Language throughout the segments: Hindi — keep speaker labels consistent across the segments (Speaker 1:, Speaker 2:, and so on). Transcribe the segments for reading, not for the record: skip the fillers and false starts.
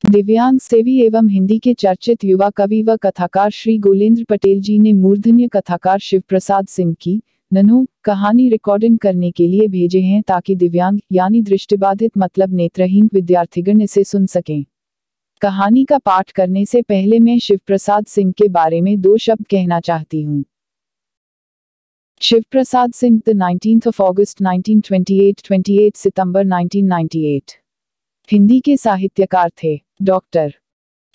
Speaker 1: दिव्यांग सेवी एवं हिंदी के चर्चित युवा कवि व कथाकार श्री गोलेंद्र पटेल जी ने मूर्धन्य कथाकार शिव प्रसाद सिंह की नन्हों कहानी रिकॉर्डिंग करने के लिए भेजे हैं ताकि दिव्यांग यानी दृष्टिबाधित मतलब नेत्रहीन विद्यार्थीगण इसे सुन सकें। कहानी का पाठ करने से पहले मैं शिव प्रसाद सिंह के बारे में 2 शब्द कहना चाहती हूँ। Shiv Prasad Singh, the 19th of August 1928, 28 सितंबर 1998 हिंदी के साहित्यकार थे। डॉक्टर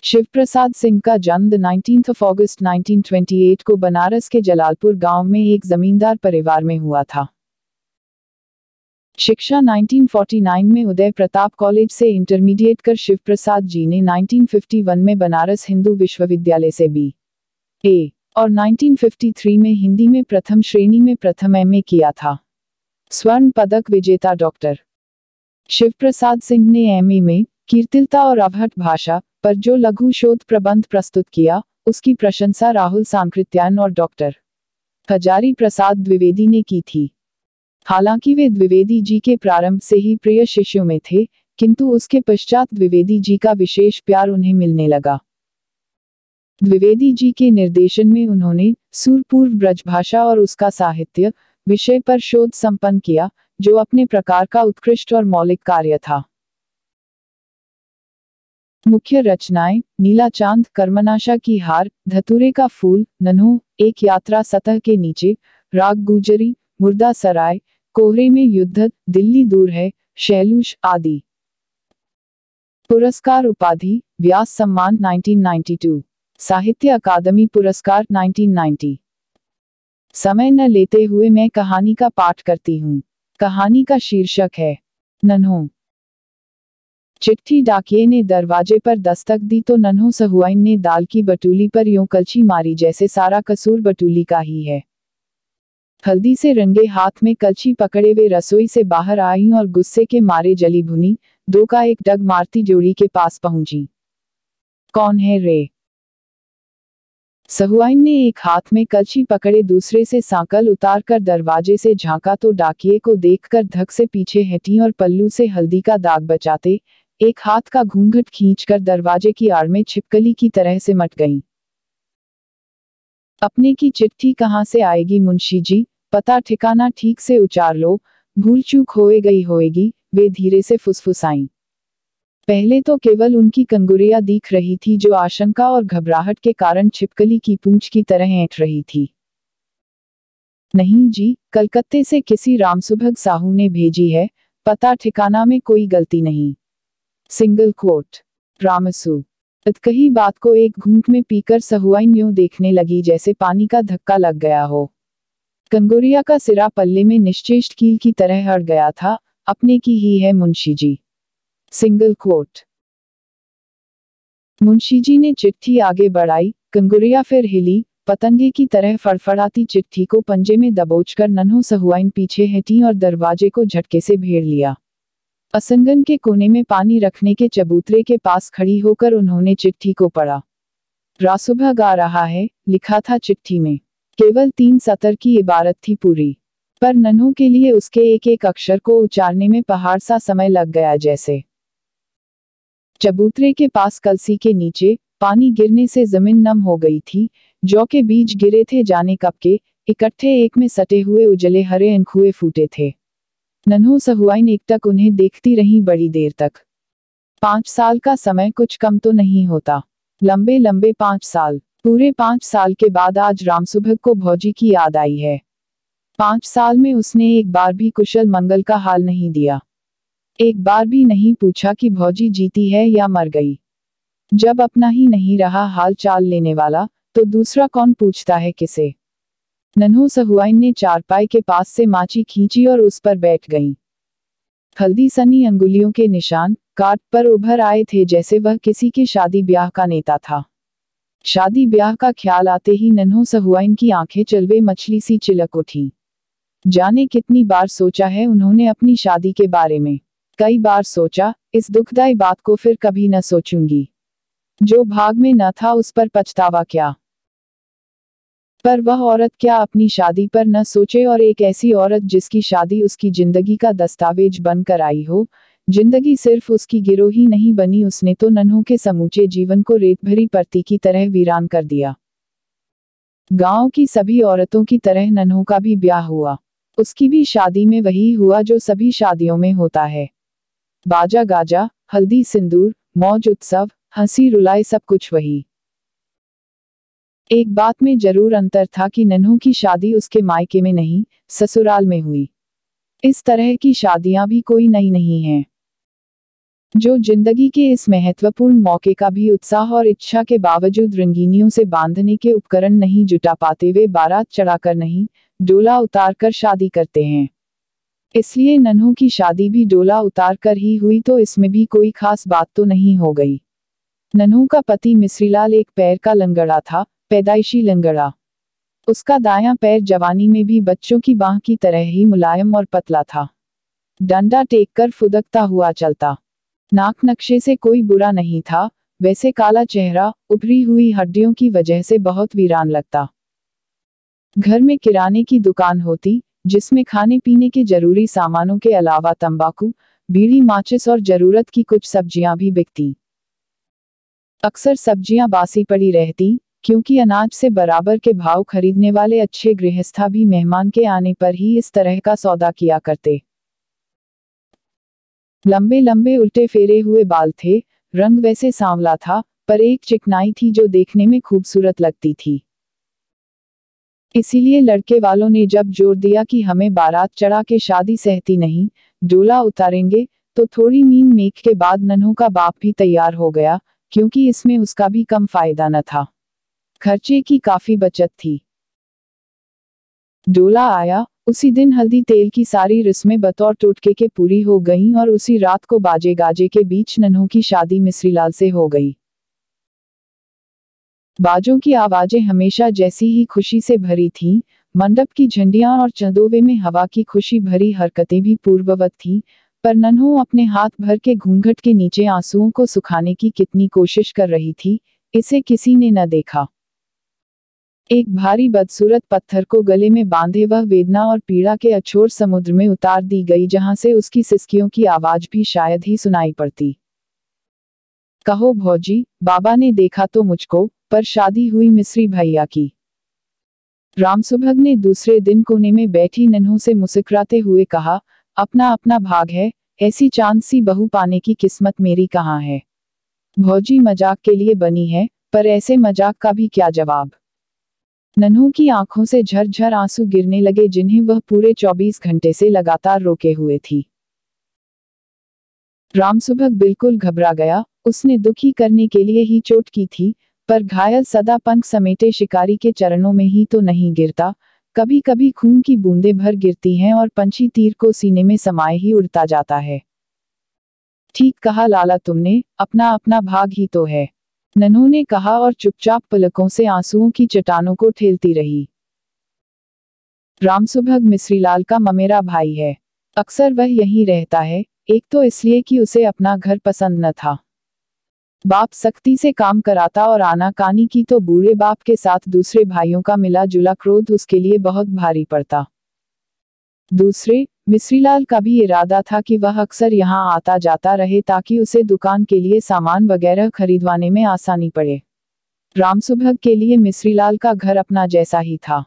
Speaker 1: शिव प्रसाद सिंह का जन्म 19th of August 1928 को बनारस के जलालपुर गांव में एक जमींदार परिवार में हुआ था। शिक्षा 1949 में उदय प्रताप कॉलेज से इंटरमीडिएट कर शिव प्रसाद जी ने 1951 में बनारस हिंदू विश्वविद्यालय से B.A. और 1953 में हिंदी में प्रथम श्रेणी में प्रथम M.A. किया था। स्वर्ण पदक विजेता डॉक्टर शिव प्रसाद सिंह ने M.A. में कीर्तिलता और अवहट भाषा पर जो लघु शोध प्रबंध प्रस्तुत किया, उसकी प्रशंसा राहुल सांकृत्यायन और डॉक्टर हजारी प्रसाद द्विवेदी ने की थी। हालांकि वे द्विवेदी जी के प्रारंभ से ही प्रिय शिष्यों में थे, किंतु उसके पश्चात द्विवेदी जी का विशेष प्यार उन्हें मिलने लगा। द्विवेदी जी के निर्देशन में उन्होंने सूरपूर्व ब्रजभाषा और उसका साहित्य विषय पर शोध संपन्न किया, जो अपने प्रकार का उत्कृष्ट और मौलिक कार्य था। मुख्य रचनाएं: नीला चांद, कर्मनाशा की हार, धतूरे का फूल, नन्हों, एक यात्रा सतह के नीचे, राग गुजरी, मुर्दा सराय, कोहरे में युद्ध, दिल्ली दूर है, शैलूष आदि। पुरस्कार उपाधि: व्यास सम्मान 1992, साहित्य अकादमी पुरस्कार 1990। समय न लेते हुए मैं कहानी का पाठ करती हूँ। कहानी का शीर्षक है नन्हों। चिट्ठी डाकिये ने दरवाजे पर दस्तक दी तो नन्हों सहुआइन ने दाल की बटुली पर यूं कलछी मारी जैसे सारा कसूर बटुली का ही है। हल्दी से रंगे हाथ में कलछी पकड़े वे रसोई से बाहर आईं और गुस्से के मारे जली भुनी 2 का एक डग मारती जोड़ी के पास पहुंची। कौन है रे? सहुआइन ने एक हाथ में कलछी पकड़े दूसरे से सांकल उतार कर दरवाजे से झांका तो डाकिये को देखकर धक से पीछे हटी और पल्लू से हल्दी का दाग बचाते एक हाथ का घूंघट खींचकर दरवाजे की आड़ में छिपकली की तरह सिमट गईं। अपने की चिट्ठी कहाँ से आएगी मुंशी जी, पता ठिकाना ठीक से उचार लो, भूल चूक होए गई होएगी, वे धीरे से फुसफुसाईं। पहले तो केवल उनकी कंगुरियां दिख रही थी जो आशंका और घबराहट के कारण छिपकली की पूंछ की तरह ऐंठ रही थी। नहीं जी, कलकत्ते से किसी रामसुभग साहू ने भेजी है, पता ठिकाना में कोई गलती नहीं। Single quote. रामसू। कही बात को एक घूंट में पीकर सहुआइन यूं देखने लगी जैसे पानी का धक्का लग गया हो। कंगुरिया का सिरा पल्ले में निश्चेष्ट कील की तरह अड़ गया था, अपने की ही है मुंशी जी। Single quote. मुंशी जी ने चिट्ठी आगे बढ़ाई, कंगुरिया फिर हिली, पतंगे की तरह फड़फड़ाती चिट्ठी को पंजे में दबोचकर नन्हों सहुआइन पीछे हटी और दरवाजे को झटके से भेड़ लिया। असंगन के कोने में पानी रखने के चबूतरे के पास खड़ी होकर उन्होंने चिट्ठी को पढ़ा। रासुभग आ रहा है, लिखा था चिट्ठी में। केवल 3 सतर की इबारत थी पूरी, पर नन्हों के लिए उसके एक एक अक्षर को उचारने में पहाड़ सा समय लग गया जैसे। चबूतरे के पास कलसी के नीचे पानी गिरने से जमीन नम हो गई थी, जौ के बीज गिरे थे जाने कब के, इकट्ठे एक में सटे हुए उजले हरे अंकुए फूटे थे। नन्हों सहुआइन एकटक उन्हें देखती रहीं बड़ी देर तक। 5 साल का समय कुछ कम तो नहीं होता। लंबे लंबे 5 साल। पूरे 5 साल के बाद आज रामसुभग को भौजी की याद आई है। 5 साल में उसने एक बार भी कुशल मंगल का हाल नहीं दिया। एक बार भी नहीं पूछा कि भौजी जीती है या मर गई। जब अपना ही नहीं रहा हाल चाल लेने वाला, तो दूसरा कौन पूछता है किसे। नन्हों सहुआइन ने चारपाई के पास से माची खींची और उस पर बैठ गईं। हल्दी सनी अंगुलियों के निशान काट पर उभर आए थे जैसे वह किसी के शादी ब्याह का नेता था। शादी ब्याह का ख्याल आते ही नन्हों सहुआइन की आंखें चलवे मछली सी चिलक उठी। जाने कितनी बार सोचा है उन्होंने अपनी शादी के बारे में। कई बार सोचा, इस दुखदाई बात को फिर कभी न सोचूंगी। जो भाग में न था उस पर पछतावा क्या। पर वह औरत क्या अपनी शादी पर न सोचे, और एक ऐसी औरत जिसकी शादी उसकी जिंदगी का दस्तावेज बनकर आई हो, जिंदगी सिर्फ उसकी गिरोही नहीं बनी, उसने तो नन्हों के समूचे जीवन को रेत भरी परती की तरह वीरान कर दिया। गांव की सभी औरतों की तरह नन्हों का भी ब्याह हुआ। उसकी भी शादी में वही हुआ जो सभी शादियों में होता है। बाजा गाजा, हल्दी सिंदूर, मौज उत्सव, हंसी रुलाई, सब कुछ वही। एक बात में जरूर अंतर था कि नन्हों की शादी उसके मायके में नहीं, ससुराल में हुई। इस तरह की शादियां भी कोई नई नहीं हैं, जो जिंदगी के इस महत्वपूर्ण मौके का भी उत्साह और इच्छा के बावजूद रंगीनियों से बांधने के उपकरण नहीं जुटा पाते, वे बारात चढ़ाकर नहीं, डोला उतार कर शादी करते हैं। इसलिए नन्हों की शादी भी डोला उतार कर ही हुई, तो इसमें भी कोई खास बात तो नहीं हो गई। नन्हों का पति मिश्रीलाल एक पैर का लंगड़ा था, पैदाइशी लंगड़ा। उसका दायां पैर जवानी में भी बच्चों की बांह की तरह ही मुलायम और पतला था। डंडा टेक कर फुदकता हुआ चलता। नाक नक्शे से कोई बुरा नहीं था, वैसे काला चेहरा, उभरी हुई हड्डियों की वजह से बहुत वीरान लगता। घर में किराने की दुकान होती, जिसमें खाने पीने के जरूरी सामानों के अलावा तंबाकू, बीड़ी, माचिस और जरूरत की कुछ सब्जियां भी बिकती। अक्सर सब्जियां बासी पड़ी रहती, क्योंकि अनाज से बराबर के भाव खरीदने वाले अच्छे गृहस्था भी मेहमान के आने पर ही इस तरह का सौदा किया करते। लंबे लंबे उल्टे फेरे हुए बाल थे, रंग वैसे सांवला था, पर एक चिकनाई थी जो देखने में खूबसूरत लगती थी। इसीलिए लड़के वालों ने जब जोर दिया कि हमें बारात चढ़ा के शादी सहती नहीं, डोला उतारेंगे, तो थोड़ी मीन मेक के बाद नन्हों का बाप भी तैयार हो गया, क्योंकि इसमें उसका भी कम फायदा न था। खर्चे की काफी बचत थी। डोला आया, उसी दिन हल्दी तेल की सारी रस्में बतौर टोटके के पूरी हो गईं और उसी रात को बाजे गाजे के बीच नन्हों की शादी मिश्रीलाल से हो गई। बाजों की आवाजें हमेशा जैसी ही खुशी से भरी थीं, मंडप की झंडियां और चंदोवे में हवा की खुशी भरी हरकतें भी पूर्ववत थीं, पर नन्हों अपने हाथ भर के घूंघट के नीचे आंसुओं को सुखाने की कितनी कोशिश कर रही थी, इसे किसी ने न देखा। एक भारी बदसूरत पत्थर को गले में बांधे वह वेदना और पीड़ा के अछोर समुद्र में उतार दी गई, जहां से उसकी सिसकियों की आवाज भी शायद ही सुनाई पड़ती। कहो भौजी, बाबा ने देखा तो मुझको, पर शादी हुई मिस्री भैया की। रामसुभग ने दूसरे दिन कोने में बैठी नन्हों से मुस्कुराते हुए कहा, अपना अपना भाग है, ऐसी चांद सी बहू पाने की किस्मत मेरी कहाँ है। भौजी मजाक के लिए बनी है, पर ऐसे मजाक का भी क्या जवाब। नन्हों की आंखों से झरझर आंसू गिरने लगे, जिन्हें वह पूरे 24 घंटे से लगातार रोके हुए थी। रामसुभग बिल्कुल घबरा गया, उसने दुखी करने के लिए ही चोट की थी, पर घायल सदा पंख समेटे शिकारी के चरणों में ही तो नहीं गिरता, कभी कभी खून की बूंदें भर गिरती हैं और पंछी तीर को सीने में समाये ही उड़ता जाता है। ठीक कहा लाला तुमने, अपना अपना भाग ही तो है, नन्हों ने कहा और चुपचाप पलकों से आंसुओं की चट्टानों को ठेलती रही। रामसुभग मिश्रीलाल का ममेरा भाई है। अक्सर वह यहीं रहता है, एक तो इसलिए कि उसे अपना घर पसंद न था। बाप सख्ती से काम कराता और आनाकानी की तो बूढ़े बाप के साथ दूसरे भाइयों का मिला जुला क्रोध उसके लिए बहुत भारी पड़ता। दूसरे, मिश्रीलाल का भी इरादा था कि वह अक्सर यहाँ आता जाता रहे, ताकि उसे दुकान के लिए सामान वगैरह खरीदवाने में आसानी पड़े। रामसुभग के लिए मिश्रीलाल का घर अपना जैसा ही था।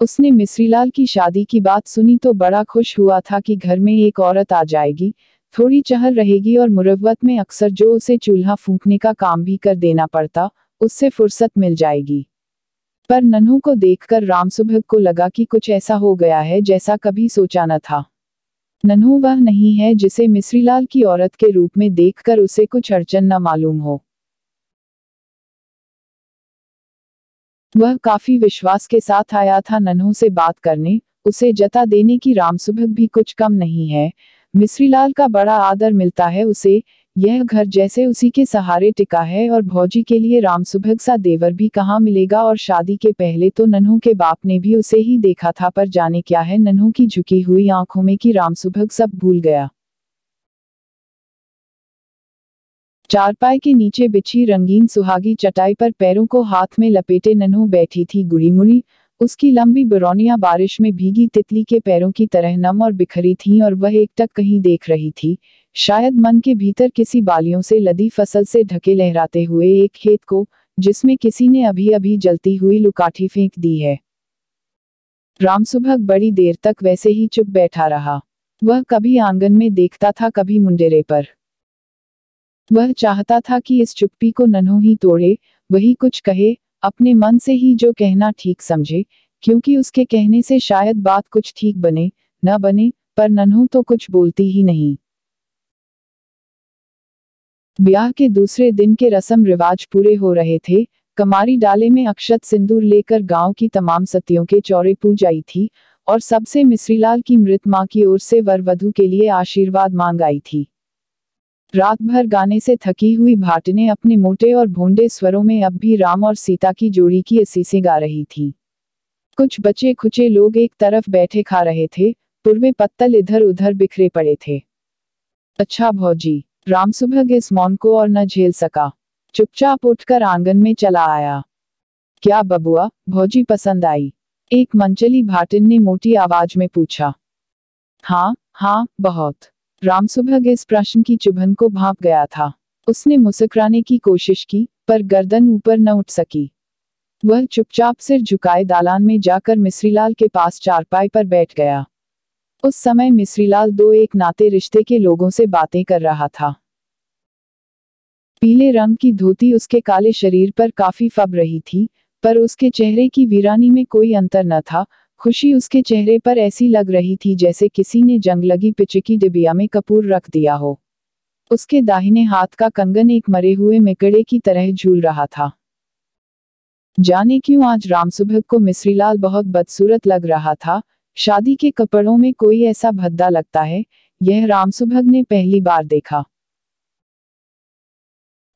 Speaker 1: उसने मिश्रीलाल की शादी की बात सुनी तो बड़ा खुश हुआ था कि घर में एक औरत आ जाएगी, थोड़ी चहल रहेगी और मुरव्वत में अक्सर जो उसे चूल्हा फूंकने का काम भी कर देना पड़ता, उससे फुर्सत मिल जाएगी। पर नन्हों को देखकर रामसुभग को लगा कि कुछ ऐसा हो गया है जैसा कभी सोचा न था। नन्हों वह नहीं है जिसे मिश्रीलाल की औरत के रूप में देखकर उसे कुछ अड़चन न मालूम हो। वह काफी विश्वास के साथ आया था नन्हों से बात करने, उसे जता देने की रामसुभग भी कुछ कम नहीं है। मिश्रीलाल का बड़ा आदर मिलता है उसे, यह घर जैसे उसी के सहारे टिका है, और भौजी के लिए रामसुभग सा देवर भी कहाँ मिलेगा। और शादी के पहले तो नन्हों के बाप ने भी उसे ही देखा था, पर जाने क्या है नन्हों की झुकी हुई आंखों में कि रामसुभग सब भूल गया। चारपाई के नीचे बिछी रंगीन सुहागी चटाई पर पैरों को हाथ में लपेटे नन्हों बैठी थी गुड़ी मुड़ी, उसकी लंबी बरौनियां बारिश में भीगी तितली के पैरों की तरह नम और बिखरी थीं और वह एकटक कहीं देख रही थी, शायद मन के भीतर किसी बालियों से लदी फसल से ढके लहराते हुए एक खेत को, जिसमें किसी ने अभी अभी जलती हुई लुकाठी फेंक दी है। रामसुभग बड़ी देर तक वैसे ही चुप बैठा रहा। वह कभी आंगन में देखता था, कभी मुंडेरे पर। वह चाहता था कि इस चुप्पी को नन्हों ही तोड़े, वही कुछ कहे, अपने मन से ही जो कहना ठीक समझे, क्योंकि उसके कहने से शायद बात कुछ ठीक बने, न बने, पर नन्हों तो कुछ बोलती ही नहीं। ब्याह के दूसरे दिन के रस्म रिवाज पूरे हो रहे थे। कमारी डाले में अक्षत सिंदूर लेकर गांव की तमाम सतियों के चौरे पूज आई थी और सबसे मिश्रीलाल की मृत मां की ओर से वर वधू के लिए आशीर्वाद मांग आई थी। रात भर गाने से थकी हुई भाटने अपने मोटे और भोंडे स्वरों में अब भी राम और सीता की जोड़ी की असीसें गा रही थी। कुछ बचे खुचे लोग एक तरफ बैठे खा रहे थे, पूर्वे पत्तल इधर उधर बिखरे पड़े थे। अच्छा भौजी, रामसुभग इस मौन को और न झेल सका। चुपचाप उठकर आंगन में चला आया। क्या बबुआ, भौजी पसंद आई? एक मंचली भाटिन ने मोटी आवाज में पूछा। हाँ हाँ, बहुत। रामसुभग इस प्रश्न की चुभन को भांप गया था। उसने मुस्कुराने की कोशिश की, पर गर्दन ऊपर न उठ सकी। वह चुपचाप सिर झुकाए दालान में जाकर मिश्रीलाल के पास चारपाई पर बैठ गया। उस समय मिश्रीलाल दो एक नाते रिश्ते के लोगों से बातें कर रहा था। पीले रंग की धोती उसके काले शरीर पर काफी फब रही थी, पर उसके चेहरे की वीरानी में कोई अंतर न था। खुशी उसके चेहरे पर ऐसी लग रही थी जैसे किसी ने जंग लगी पिचकी डिबिया में कपूर रख दिया हो। उसके दाहिने हाथ का कंगन एक मरे हुए मेकड़े की तरह झूल रहा था। जाने क्यों आज रामसुभग को मिश्रीलाल बहुत बदसूरत लग रहा था। शादी के कपड़ों में कोई ऐसा भद्दा लगता है, यह रामसुभग ने पहली बार देखा।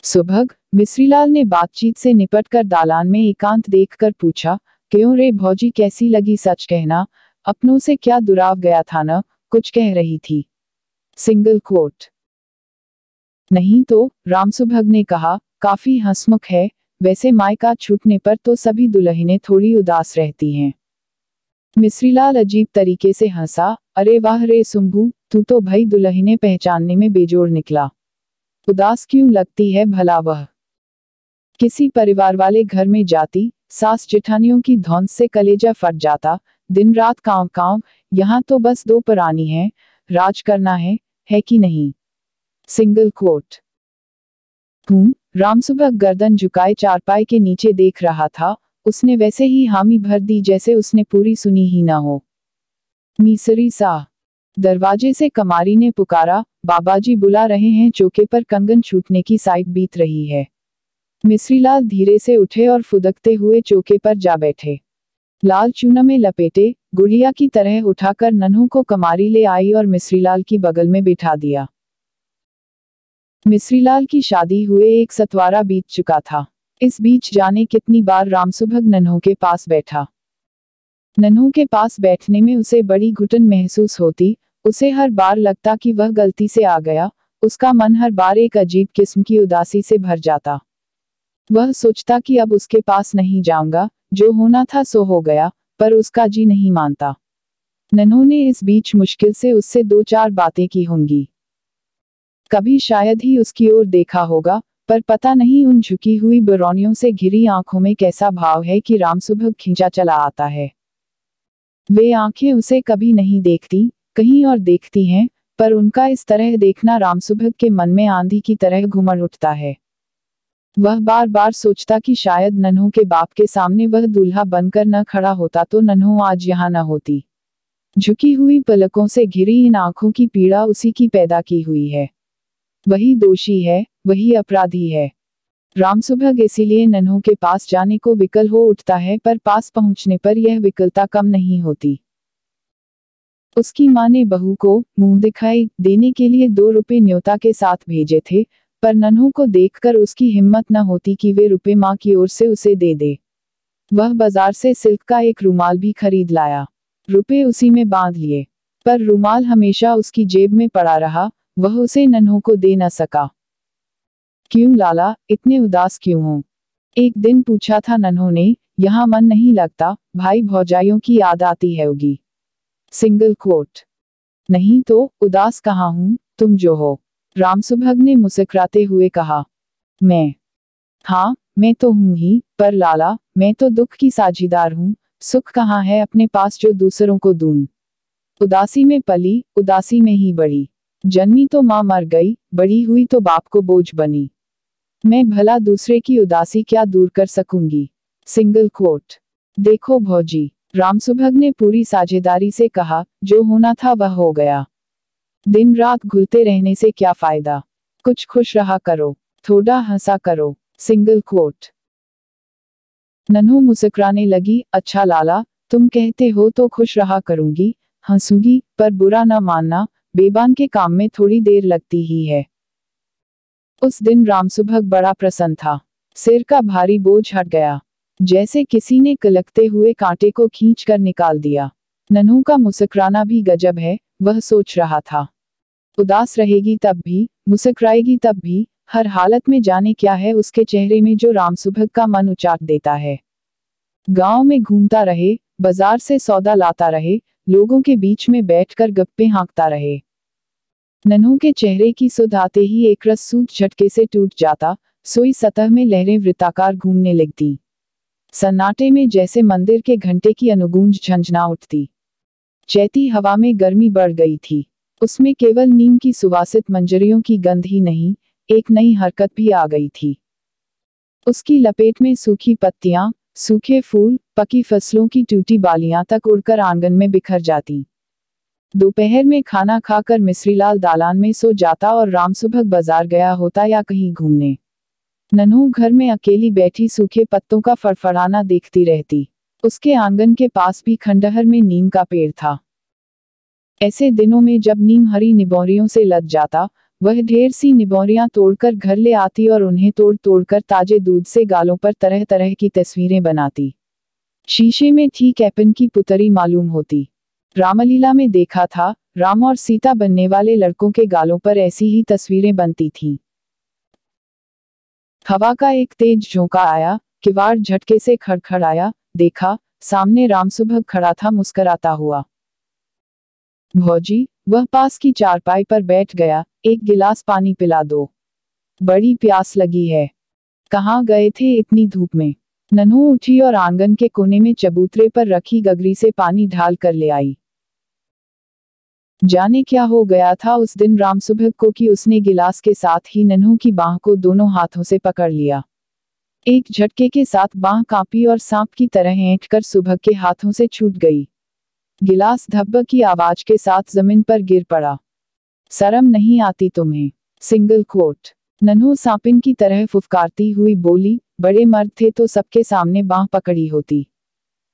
Speaker 1: सुभग, मिश्रीलाल ने बातचीत से निपटकर दालान में एकांत देखकर पूछा, क्यों रे भौजी, कैसी लगी? सच कहना, अपनों से क्या दुराव गया था न? कुछ कह रही थी। Single quote. नहीं तो, रामसुभग ने कहा, काफी हंसमुख है। वैसे मायका छूटने पर तो सभी दुल्हनें थोड़ी उदास रहती हैं। मिश्रीलाल अजीब तरीके से हंसा। अरे वाह रे सुंभू, तू तो भई दुल्हनें पहचानने में बेजोड़ निकला। उदास क्यों लगती है भला वह? किसी परिवार वाले घर में जाती, सास जेठानियों की धौंस से कलेजा फट जाता, दिन रात कांव कांव। यहाँ तो बस दो परानी हैं, राज करना है कि नहीं? Single coat. रामसुभग गर्दन झुकाए चारपाई के नीचे देख रहा था। उसने वैसे ही हामी भर दी जैसे उसने पूरी सुनी ही ना हो। मिसरी सा। दरवाजे से कमारी ने पुकारा, बाबाजी बुला रहे हैं। चौके पर कंगन छूटने की साइड बीत रही है। मिश्रीलाल धीरे से उठे और फुदकते हुए चौके पर जा बैठे। लाल चूना में लपेटे, गुड़िया की तरह उठाकर नन्हों को कमारी ले आई और मिश्रीलाल की बगल में बिठा दिया। मिश्रीलाल की शादी हुए एक सतवारा बीत चुका था। इस बीच जाने कितनी बार रामसुभग नन्हों के पास बैठा। नन्हों के पास बैठने में उसे बड़ी घुटन महसूस होती। उसे हर बार लगता कि वह गलती से आ गया। उसका मन हर बार एक अजीब किस्म की उदासी से भर जाता। वह सोचता कि अब उसके पास नहीं जाऊंगा, जो होना था सो हो गया, पर उसका जी नहीं मानता। नन्हों ने इस बीच मुश्किल से उससे दो चार बातें की होंगी। कभी शायद ही उसकी ओर देखा होगा, पर पता नहीं उन झुकी हुई बरौनियों से घिरी आंखों में कैसा भाव है कि रामसुभग खींचा चला आता है। वे आंखें उसे कभी नहीं देखती, कहीं और देखती हैं, पर उनका इस तरह देखना रामसुभग के मन में आंधी की तरह घुमड़ उठता है। वह बार बार सोचता कि शायद नन्हों के बाप के सामने वह दूल्हा बनकर न खड़ा होता तो नन्हों आज यहाँ न होती। झुकी हुई पलकों से घिरी इन आंखों की पीड़ा उसी की पैदा की हुई है। वही दोषी है, वही अपराधी है। रामसुभग इसीलिए नन्हों के पास जाने को विकल हो उठता है, पर पास पहुंचने पर यह विकलता कम नहीं होती। उसकी मां ने बहू को मुंह दिखाई देने के लिए 2 रुपए न्योता के साथ भेजे थे, पर नन्हों को देखकर उसकी हिम्मत न होती कि वे रुपए मां की ओर से उसे दे दे। वह बाजार से सिल्क का एक रुमाल भी खरीद लाया। रुपए उसी में बांध लिए, पर रुमाल हमेशा उसकी जेब में पड़ा रहा। वह उसे नन्हों को दे न सका। क्यों लाला, इतने उदास क्यों हो? एक दिन पूछा था नन्हों ने। यहाँ मन नहीं लगता, भाई भौजाइयों की याद आती है होगी। Single quote. नहीं तो, उदास कहाँ हूँ, तुम जो हो। रामसुभग ने मुस्कुराते हुए कहा। मैं? हाँ, मैं तो हूँ ही, पर लाला, मैं तो दुख की साझीदार हूँ। सुख कहाँ है अपने पास जो दूसरों को दूं। उदासी में पली, उदासी में ही बढ़ी। जन्मी तो माँ मर गई, बड़ी हुई तो बाप को बोझ बनी। मैं भला दूसरे की उदासी क्या दूर कर सकूंगी। Single quote. देखो भौजी, रामसुभग ने पूरी साझेदारी से कहा, जो होना था वह हो गया। दिन रात घुलते रहने से क्या फायदा। कुछ खुश रहा करो, थोड़ा हंसा करो। Single quote. नन्हू मुस्कुराने लगी। अच्छा लाला, तुम कहते हो तो खुश रहा करूंगी, हंसूंगी, पर बुरा न मानना, बेबान के काम में थोड़ी देर लगती ही है। उस दिन रामसुभग बड़ा प्रसन्न था। सिर का भारी बोझ हट गया, जैसे किसी ने कलकते हुए कांटे को खींच कर निकाल दिया। नन्हू का मुस्कुराना भी गजब है, वह सोच रहा था। उदास रहेगी तब भी, मुस्कुराएगी तब भी, हर हालत में जाने क्या है उसके चेहरे में जो रामसुभग का मन उचाट देता है। गांव में घूमता रहे, बाजार से सौदा लाता रहे, लोगों के बीच में बैठकर गप्पे हाँकता रहे। नन्हू के चेहरे की सुध आते ही एक रस सूत झटके से टूट जाता, सोई सतह में लहरें वृत्ताकार घूमने लगती। सन्नाटे में जैसे मंदिर के घंटे की अनुगूंज झंझना उठती। चैती हवा में गर्मी बढ़ गई थी। उसमें केवल नीम की सुवासित मंजरियों की गंध ही नहीं, एक नई हरकत भी आ गई थी। उसकी लपेट में सूखी पत्तियां, सूखे फूल, पकी फसलों की टूटी बालियां तक उड़कर आंगन में बिखर जाती। दोपहर में खाना खाकर मिश्रीलाल दालान में सो जाता और रामसुभग बाजार गया होता या कहीं घूमने। नन्हू घर में अकेली बैठी सूखे पत्तों का फड़फड़ाना देखती रहती। उसके आंगन के पास भी खंडहर में नीम का पेड़ था। ऐसे दिनों में जब नीम हरी निबोरियों से लद जाता, वह ढेर सी निबोरियां तोड़कर घर ले आती और उन्हें तोड़ तोड़कर ताजे दूध से गालों पर तरह तरह की तस्वीरें बनाती। शीशे में ठीक एपन की पुतरी मालूम होती। रामलीला में देखा था, राम और सीता बनने वाले लड़कों के गालों पर ऐसी ही तस्वीरें बनती थीं। हवा का एक तेज झोंका आया, किवाड़ झटके से खड़खड़ाया, देखा, सामने रामसुभग खड़ा था मुस्कुराता हुआ। भौजी, वह पास की चारपाई पर बैठ गया। एक गिलास पानी पिला दो, बड़ी प्यास लगी है। कहाँ गए थे इतनी धूप में। नन्हू उठी और आंगन के कोने में चबूतरे पर रखी गगरी से पानी ढाल कर ले आई। जाने क्या हो गया था उस दिन रामसुभग को कि उसने गिलास के साथ ही नन्हू की बांह को दोनों हाथों से पकड़ लिया। एक झटके के साथ बांह कांपी और सांप की तरह ऐंठकर सुभग के हाथों से छूट गई। गिलास धब्ब की आवाज के साथ जमीन पर गिर पड़ा। शर्म नहीं आती तुम्हें। Single quote. नन्हू सांपिन की तरह फुफकारती हुई बोली, बड़े मर्द थे तो सबके सामने बांह पकड़ी होती।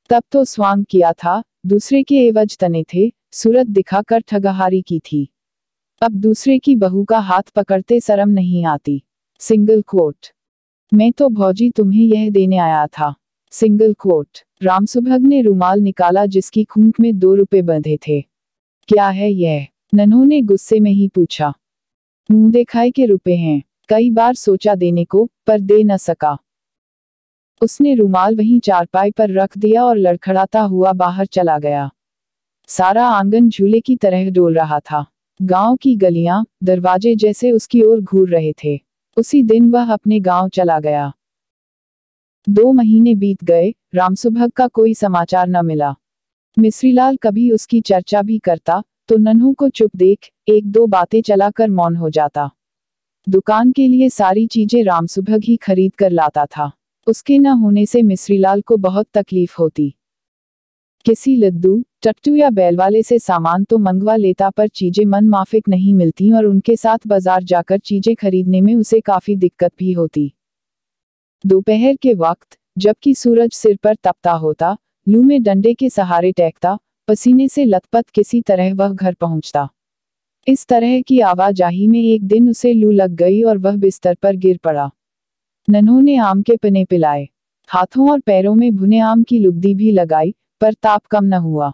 Speaker 1: तब तो स्वांग किया था, दूसरे के एवज तने थे, सूरत दिखाकर ठगहारी की थी। अब दूसरे की बहू का हाथ पकड़ते शर्म नहीं आती। Single quote. मैं तो भौजी तुम्हें यह देने आया था। Single quote. रामसुभग ने रुमाल निकाला जिसकी खूंट में 2 रुपए बंधे थे। क्या है यह? नन्हू ने गुस्से में ही पूछा। मुंह दिखाए के रुपए हैं। कई बार सोचा देने को, पर दे न सका। उसने रुमाल वहीं चारपाई पर रख दिया और लड़खड़ाता हुआ बाहर चला गया। सारा आंगन झूले की तरह डोल रहा था। गांव की गलियां, दरवाजे जैसे उसकी ओर घूर रहे थे। उसी दिन वह अपने गांव चला गया। 2 महीने बीत गए, रामसुभग का कोई समाचार न मिला। मिश्रीलाल कभी उसकी चर्चा भी करता, तो नन्हू को चुप देख, 1-2 बातें चलाकर मौन हो जाता। दुकान के लिए सारी चीजें रामसुभग ही खरीद कर लाता था। उसके न होने से मिश्रीलाल को बहुत तकलीफ होती। किसी लद्दू, टट्टू या बैलवाले से सामान तो मंगवा लेता, पर चीजें मन माफिक नहीं मिलती और उनके साथ बाजार जाकर चीजें खरीदने में उसे काफी दिक्कत भी होती। दोपहर के वक्त, जबकि सूरज सिर पर तपता होता, लू में डंडे के सहारे टेकता, पसीने से लथपथ किसी तरह वह घर पहुंचता। इस तरह की आवाजाही में एक दिन उसे लू लग गई और वह बिस्तर पर गिर पड़ा। नन्हू ने आम के पन्ने पिलाए, हाथों और पैरों में भुने आम की लुगदी भी लगाई, पर ताप कम न हुआ।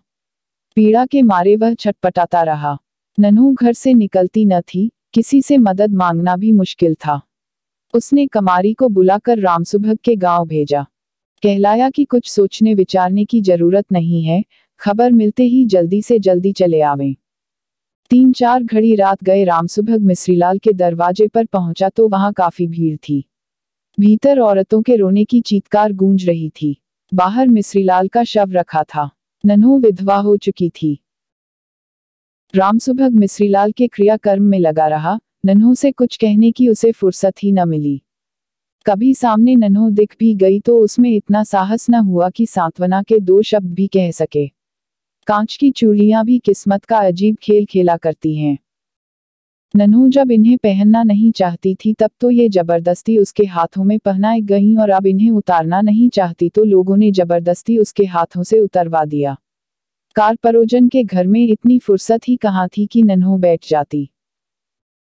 Speaker 1: पीड़ा के मारे वह छटपटाता रहा। नन्हू घर से निकलती न थी, किसी से मदद मांगना भी मुश्किल था। उसने कमारी को बुलाकर रामसुभग के गांव भेजा। कहलाया कि कुछ सोचने विचारने की जरूरत नहीं है, खबर मिलते ही जल्दी से जल्दी चले आवें। 3-4 घड़ी रात गए। रामसुभग मिश्रीलाल के दरवाजे पर पहुंचा तो वहां काफी भीड़ थी। भीतर औरतों के रोने की चीत्कार गूंज रही थी। बाहर मिश्रीलाल का शव रखा था। नन्हो विधवा हो चुकी थी। रामसुभग मिश्रीलाल के क्रियाकर्म में लगा रहा। नन्हो से कुछ कहने की उसे फुर्सत ही न मिली। कभी सामने नन्हो दिख भी गई तो उसमें इतना साहस न हुआ कि सांत्वना के 2 शब्द भी कह सके। कांच की चूड़ियां भी किस्मत का अजीब खेल खेला करती हैं। नन्हो जब इन्हें पहनना नहीं चाहती थी तब तो ये जबरदस्ती उसके हाथों में पहनाई गईं, और अब इन्हें उतारना नहीं चाहती तो लोगों ने जबरदस्ती उसके हाथों से उतरवा दिया। कारपरोजन के घर में इतनी फुर्सत ही कहाँ थी कि नन्हो बैठ जाती।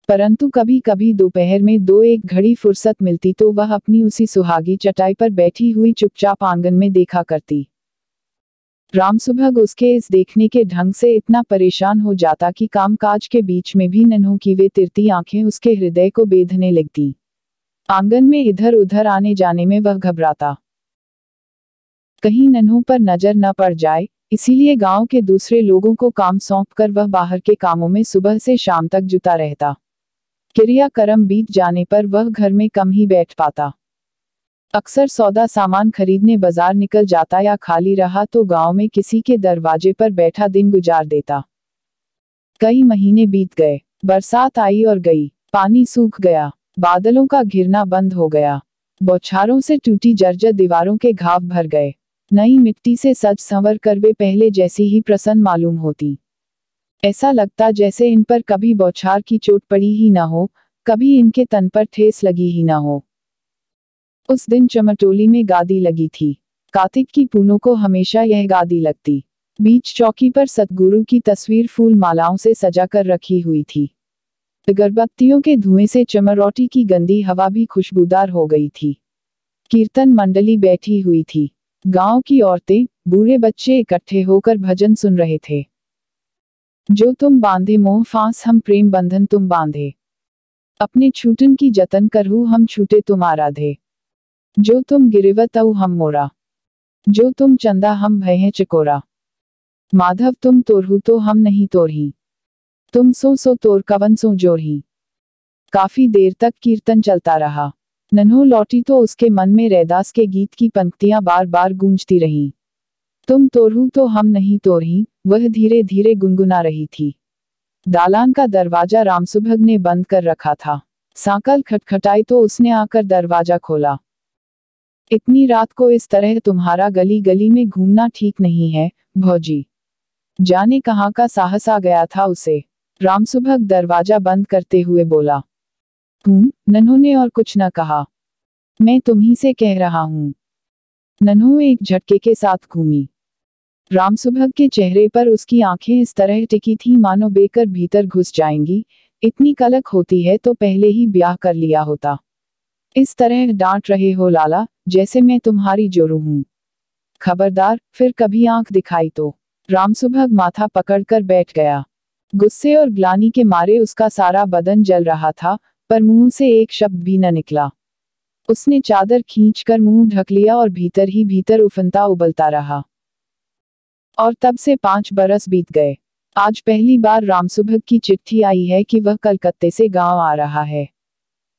Speaker 1: परंतु कभी कभी दोपहर में 2-1 घड़ी फुर्सत मिलती तो वह अपनी उसी सुहागी चटाई पर बैठी हुई चुपचाप आंगन में देखा करती। रामसुभग उसके इस देखने के ढंग से इतना परेशान हो जाता कि कामकाज के बीच में भी नन्हो की वे तिरती आंखें उसके हृदय को बेधने लगती। आंगन में इधर उधर आने जाने में वह घबराता, कहीं नन्हो पर नजर न पड़ जाए, इसीलिए गांव के दूसरे लोगों को काम सौंपकर वह बाहर के कामों में सुबह से शाम तक जुटा रहता। क्रियाक्रम बीत जाने पर वह घर में कम ही बैठ पाता। अक्सर सौदा सामान खरीदने बाजार निकल जाता या खाली रहा तो गांव में किसी के दरवाजे पर बैठा दिन गुजार देता। कई महीने बीत गए। बरसात आई और गई। पानी सूख गया। बादलों का घिरना बंद हो गया। बौछारों से टूटी जर्जर दीवारों के घाव भर गए। नई मिट्टी से सज संवर कर वे पहले जैसी ही प्रसन्न मालूम होती। ऐसा लगता जैसे इन पर कभी बौछार की चोट पड़ी ही न हो, कभी इनके तन पर ठेस लगी ही न हो। उस दिन चमटोली में गादी लगी थी। कार्तिक की पूनों को हमेशा यह गादी लगती। बीच चौकी पर सतगुरु की तस्वीर फूल मालाओं से सजाकर रखी हुई थी। अगरबत्तियों के धुएं से चमरौटी की गंदी हवा भी खुशबूदार हो गई थी। कीर्तन मंडली बैठी हुई थी। गांव की औरतें, बूढ़े बच्चे इकट्ठे होकर भजन सुन रहे थे। जो तुम बांधे मोह फांस हम प्रेम बंधन तुम बांधे, अपने छूटन की जतन करहु हम छूटे तुम आराधे। जो तुम गिरिवत औ हम मोरा, जो तुम चंदा हम भय चकोरा। माधव तुम तोरहु तो हम नहीं तोरही, तुम सो तोर कवन सो जोरही। काफी देर तक कीर्तन चलता रहा। नन्हो लौटी तो उसके मन में रैदास के गीत की पंक्तियां बार बार गूंजती रहीं। तुम तोरहु तो हम नहीं तोरही, वह धीरे धीरे गुनगुना रही थी। दालान का दरवाजा रामसुभग ने बंद कर रखा था। सांकल खटखटाई तो उसने आकर दरवाजा खोला। इतनी रात को इस तरह तुम्हारा गली गली में घूमना ठीक नहीं है भौजी। जाने कहाँ का साहस आ गया था उसे। रामसुभग दरवाजा बंद करते हुए बोला। नन्हो ने और कुछ न कहा। मैं तुम्ही से कह रहा हूँ। नन्हो एक झटके के साथ घूमी। रामसुभग के चेहरे पर उसकी आंखें इस तरह टिकी थीं मानो बेकर भीतर घुस जाएंगी। इतनी कलक होती है तो पहले ही ब्याह कर लिया होता। इस तरह डांट रहे हो लाला, जैसे मैं तुम्हारी जोरू हूं। खबरदार, फिर कभी आंख दिखाई तो। रामसुभग माथा पकड़कर बैठ गया। गुस्से और ग्लानि के मारे उसका सारा बदन जल रहा था, पर मुंह से एक शब्द भी न निकला। उसने चादर खींचकर मुंह ढक लिया और भीतर ही भीतर उफनता उबलता रहा। और तब से 5 बरस बीत गए। आज पहली बार रामसुभग की चिट्ठी आई है कि वह कलकत्ते से गांव आ रहा है।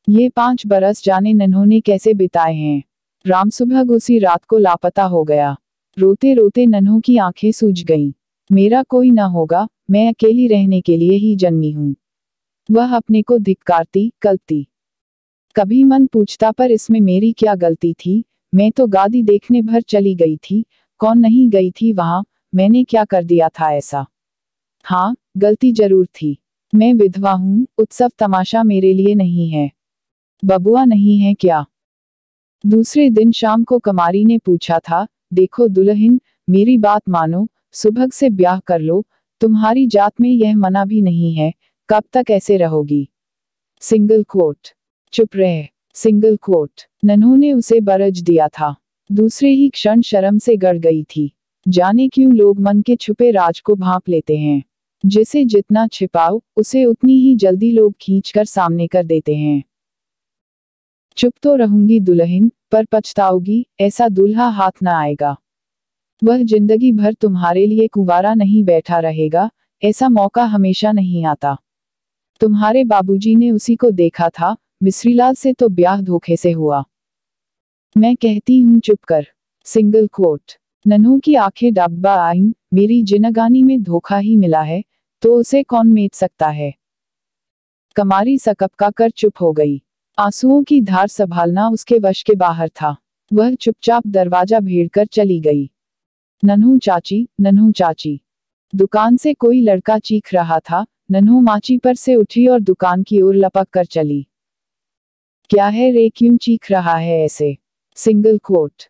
Speaker 1: ये 5 बरस जाने नन्हो ने कैसे बिताए हैं। रामसुभग उसी रात को लापता हो गया। रोते रोते नन्हो की आंखें सूज गईं। मेरा कोई न होगा, मैं अकेली रहने के लिए ही जन्मी हूं। वह अपने को धिक्कारती, कलती। कभी मन पूछता पर इसमें मेरी क्या गलती थी। मैं तो गादी देखने भर चली गई थी। कौन नहीं गई थी वहां, मैंने क्या कर दिया था ऐसा। हाँ, गलती जरूर थी। मैं विधवा हूं, उत्सव तमाशा मेरे लिए नहीं है। बबुआ नहीं है क्या। दूसरे दिन शाम को कमारी ने पूछा था, देखो दुल्हन, मेरी बात मानो, सुभग से ब्याह कर लो। तुम्हारी जात में यह मना भी नहीं है, कब तक ऐसे रहोगी। Single quote. चुप रह। Single quote. नन्हो ने उसे बरज दिया था। दूसरे ही क्षण शर्म से गड़ गई थी। जाने क्यों लोग मन के छुपे राज को भांप लेते हैं। जिसे जितना छिपाओ, उसे उतनी ही जल्दी लोग खींचकर सामने कर देते हैं। चुप तो रहूंगी दुल्हन, पर पछताओगी, ऐसा दूल्हा हाथ न आएगा। वह जिंदगी भर तुम्हारे लिए कुंवारा नहीं बैठा रहेगा, ऐसा मौका हमेशा नहीं आता। तुम्हारे बाबूजी ने उसी को देखा था, मिश्रीलाल से तो ब्याह धोखे से हुआ। मैं कहती हूँ चुप कर। Single quote. नन्हों की आंखें डब्बा आईं, मेरी जिनगानी में धोखा ही मिला है, तो उसे कौन मेट सकता है। कमारी सकपका कर चुप हो गई। आंसुओं की धार संभालना उसके वश के बाहर था। वह चुपचाप दरवाजा भीड़कर चली गई। नन्हू चाची, नन्हू चाची। दुकान से कोई लड़का चीख रहा था। नन्हू माची पर से उठी और दुकान की ओर लपक कर चली। क्या है रे, क्यों चीख रहा है ऐसे। Single quote.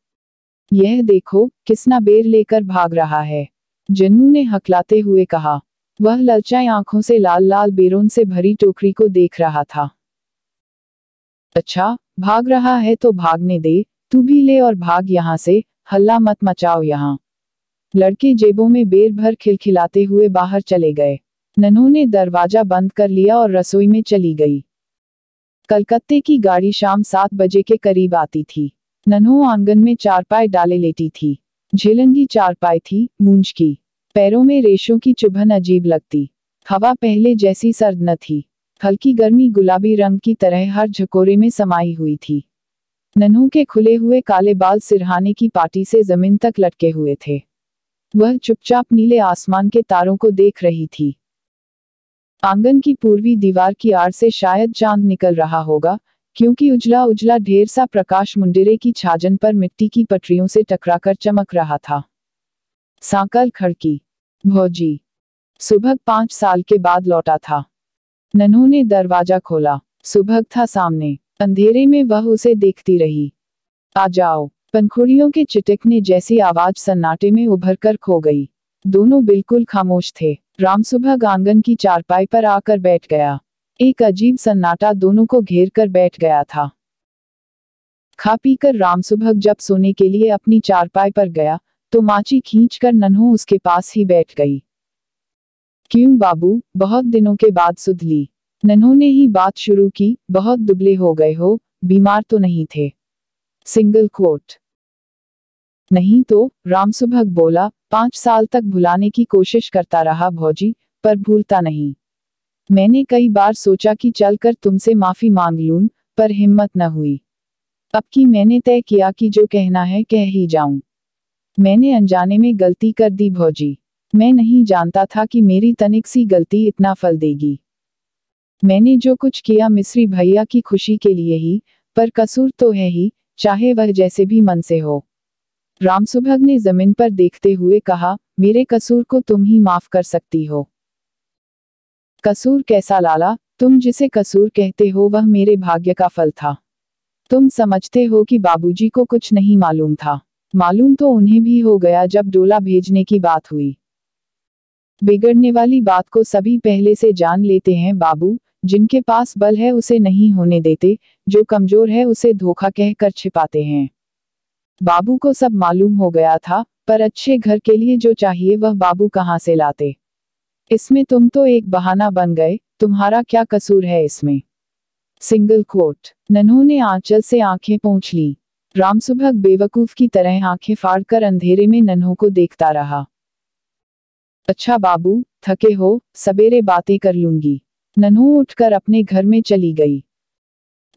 Speaker 1: यह देखो, किसना बेर लेकर भाग रहा है, जन्नू ने हकलाते हुए कहा। वह ललचाई आंखों से लाल लाल बेरों से भरी टोकरी को देख रहा था। अच्छा, भाग रहा है तो भागने दे, तू भी ले और भाग यहाँ से, हल्ला मत मचाओ यहाँ। लड़के जेबों में बेर भर खिलखिलाते हुए बाहर चले गए। नन्हू ने दरवाजा बंद कर लिया और रसोई में चली गई। कलकत्ते की गाड़ी शाम 7 बजे के करीब आती थी। नन्हू आंगन में चारपाई डाले लेटी थी। झेलंगी चारपाई थी, मूंज की। पैरों में रेशों की चुभन अजीब लगती। हवा पहले जैसी सर्द न थी। हल्की गर्मी गुलाबी रंग की तरह हर झकोरे में समाई हुई थी। नन्हू के खुले हुए काले बाल सिरहाने की पाटी से जमीन तक लटके हुए थे। वह चुपचाप नीले आसमान के तारों को देख रही थी। आंगन की पूर्वी दीवार की आड़ से शायद चांद निकल रहा होगा, क्योंकि उजला उजला ढेर सा प्रकाश मुंडेरे की छाजन पर मिट्टी की पटरियों से टकराकर चमक रहा था। सांकल खड़की। भौजी। सुबह 5 साल के बाद लौटा था। नन्हू ने दरवाजा खोला। सुबह था सामने। अंधेरे में वह उसे देखती रही। आ जाओ। पंखुड़ियों के चिटकने जैसी आवाज सन्नाटे में उभर कर खो गई। दोनों बिल्कुल खामोश थे। रामसुभग आंगन की चारपाई पर आकर बैठ गया। एक अजीब सन्नाटा दोनों को घेर कर बैठ गया था। खा पीकर रामसुभग जब सोने के लिए अपनी चारपाई पर गया, तो माची खींचकर नन्हू उसके पास ही बैठ गई। क्यों बाबू, बहुत दिनों के बाद सुध ली। नन्हू ने ही बात शुरू की। बहुत दुबले हो गए हो, बीमार तो नहीं थे। Single quote. नहीं तो, रामसुभग बोला, 5 साल तक भुलाने की कोशिश करता रहा भौजी, पर भूलता नहीं। मैंने कई बार सोचा कि चलकर तुमसे माफी मांग लूं, पर हिम्मत न हुई। अब की मैंने तय किया कि जो कहना है कह ही जाऊं। मैंने अनजाने में गलती कर दी भौजी। मैं नहीं जानता था कि मेरी तनिक सी गलती इतना फल देगी। मैंने जो कुछ किया मिस्री भैया की खुशी के लिए ही, पर कसूर तो है ही, चाहे वह जैसे भी मन से हो। रामसुभग ने जमीन पर देखते हुए कहा, मेरे कसूर को तुम ही माफ कर सकती हो। कसूर कैसा लाला, तुम जिसे कसूर कहते हो वह मेरे भाग्य का फल था। तुम समझते हो कि बाबूजी को कुछ नहीं मालूम था। मालूम तो उन्हें भी हो गया जब डोला भेजने की बात हुई। बिगड़ने वाली बात को सभी पहले से जान लेते हैं बाबू। जिनके पास बल है उसे नहीं होने देते, जो कमजोर है उसे धोखा कहकर छिपाते हैं। बाबू को सब मालूम हो गया था, पर अच्छे घर के लिए जो चाहिए वह बाबू कहाँ से लाते। इसमें तुम तो एक बहाना बन गए, तुम्हारा क्या कसूर है इसमें। Single quote. नन्हू ने आंचल से आंखें पोंछ ली। रामसुभग बेवकूफ की तरह आंखें फाड़कर अंधेरे में नन्हू को देखता रहा। अच्छा बाबू, थके हो, सवेरे बातें कर लूंगी। नन्हू उठकर अपने घर में चली गई।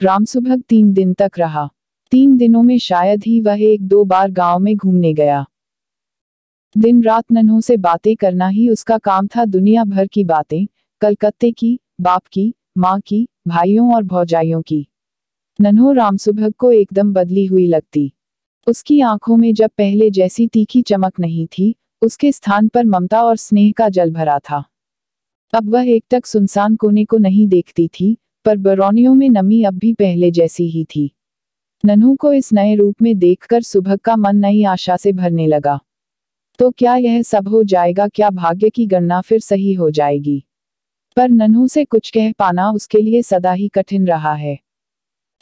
Speaker 1: रामसुभग 3 दिन तक रहा। 3 दिनों में शायद ही वह 1-2 बार गांव में घूमने गया। दिन रात नन्हू से बातें करना ही उसका काम था। दुनिया भर की बातें, कलकत्ते की, बाप की, माँ की, भाइयों और भौजाइयों की। नन्हू रामसुभग को एकदम बदली हुई लगती। उसकी आंखों में जब पहले जैसी तीखी चमक नहीं थी, उसके स्थान पर ममता और स्नेह का जल भरा था। अब वह एकटक सुनसान कोने को नहीं देखती थी, पर बरौनियों में नमी अब भी पहले जैसी ही थी। नन्हू को इस नए रूप में देखकर सुभग का मन नई आशा से भरने लगा। तो क्या यह सब हो जाएगा, क्या भाग्य की गणना फिर सही हो जाएगी। पर नन्हू से कुछ कह पाना उसके लिए सदा ही कठिन रहा है।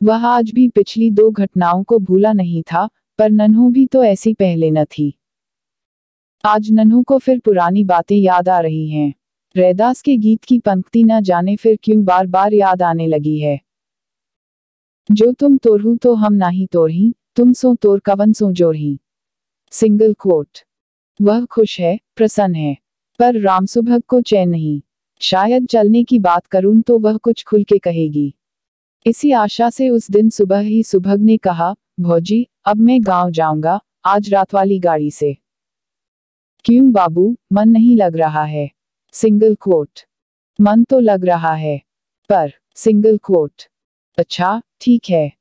Speaker 1: वह आज भी पिछली 2 घटनाओं को भूला नहीं था, पर नन्हू भी तो ऐसी पहले न थी। आज नन्हू को फिर पुरानी बातें याद आ रही हैं। रैदास के गीत की पंक्ति न जाने फिर क्यों बार बार याद आने लगी है। जो तुम तोरहू तो हम नाही तोरही, तुम सो तोर कवन सो जोरही। Single quote. वह खुश है, प्रसन्न है, पर रामसुभग को चैन नहीं। शायद चलने की बात करूं तो वह कुछ खुल के कहेगी। इसी आशा से उस दिन सुबह ही सुभग ने कहा, भौजी, अब मैं गांव जाऊंगा, आज रात वाली गाड़ी से। क्यों बाबू, मन नहीं लग रहा है? Single quote. मन तो लग रहा है, पर। Single quote. अच्छा, ठीक है।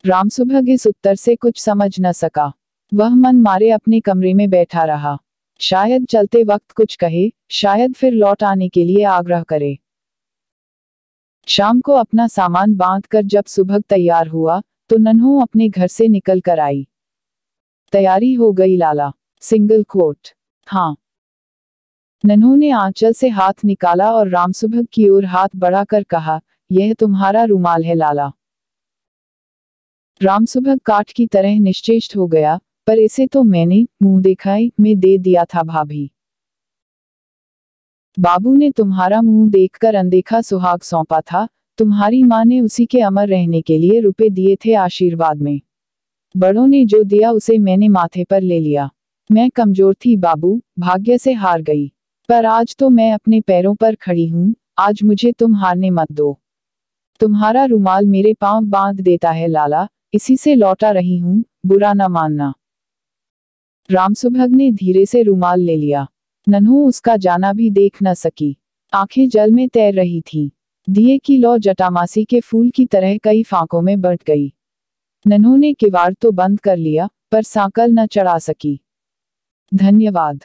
Speaker 1: रामसुभग इस उत्तर से कुछ समझ न सका। वह मन मारे अपने कमरे में बैठा रहा। शायद चलते वक्त कुछ कहे, शायद फिर लौट आने के लिए आग्रह करे। शाम को अपना सामान बांधकर जब सुभग तैयार हुआ, तो नन्हो अपने घर से निकल कर आई। तैयारी हो गई लाला। Single quote. हाँ। नन्हो ने आंचल से हाथ निकाला और रामसुभग की ओर हाथ बढ़ाकर कहा, यह तुम्हारा रुमाल है लाला। रामसुभग काठ की तरह निश्चेष्ट हो गया, पर इसे तो मैंने मुंह दिखाई में दे दिया था भाभी। बाबू ने तुम्हारा मुंह देखकर अनदेखा सुहाग सौंपा था, तुम्हारी माँ ने उसी के अमर रहने के लिए रुपए दिए थे आशीर्वाद में। बड़ों ने जो दिया उसे मैंने माथे पर ले लिया। मैं कमजोर थी बाबू, भाग्य से हार गई। पर आज तो मैं अपने पैरों पर खड़ी हूँ, आज मुझे तुम हारने मत दो। तुम्हारा रुमाल मेरे पांव बांध देता है लाला, इसी से लौटा रही हूँ, बुरा न मानना। रामसुभग ने धीरे से रुमाल ले लिया। नन्हो उसका जाना भी देख न सकी। आंखें जल में तैर रही थीं। दिए की लौ जटामासी के फूल की तरह कई फांकों में बंट गई। नन्हो ने किवाड़ तो बंद कर लिया, पर सांकल न चढ़ा सकी। धन्यवाद।